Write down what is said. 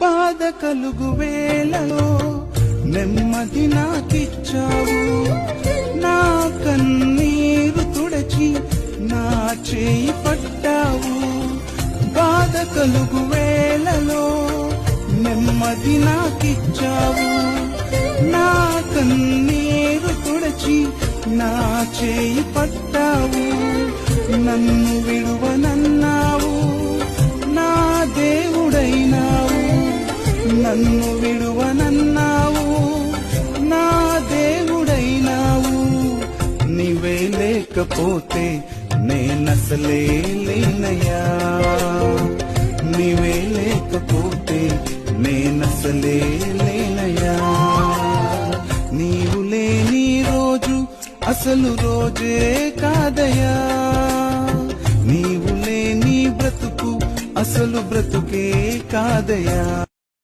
బాధ కలుగు వేళలో నెమ్మది నాకిచ్చావు, నా కన్నీరు తుడచి నా చేయి పట్టావు. బాధ కలుగు వేళలో నెమ్మది నాకిచ్చావు, నా కన్నీరు తుడచి నా చేయి పట్టావు. నన్ను విడువనన్నావు, నా దేవుడైనావు. నన్ను విడువనన్నావు, నా దేవుడైనావు. నీవే లేకపోతే నేనసలే లేనయ్యా, నీవే లేకపోతే నేనసలే లేనయ్యా. నీవు లేని రోజు అసలు రోజే కాదయ్యా, నీవు లేని బ్రతుకు అసలు బ్రతుకే కాదయ్యా.